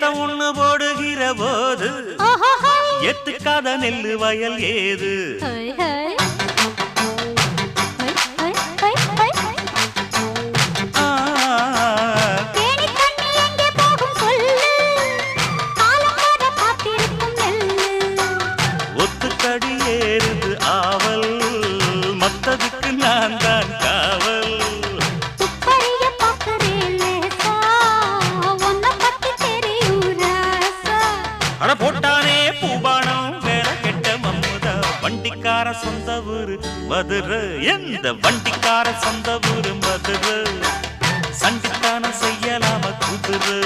ஏத்த ஒண்ணு போடுகிற போது எத்துக்காத நெல்லு வயல் ஏது ஒத்துக்கடி ஏறுது ஆவல் மத்ததுக்கு நான் தான் காவல் அட போட்டானே பூபானம் வேற கெட்ட மம்முதா வண்டிக்கார சொந்த ஊரு மதுரை எந்த வண்டிக்கார சொந்த ஊரு மதுரை சண்டித்தான செய்யலாம குதிரை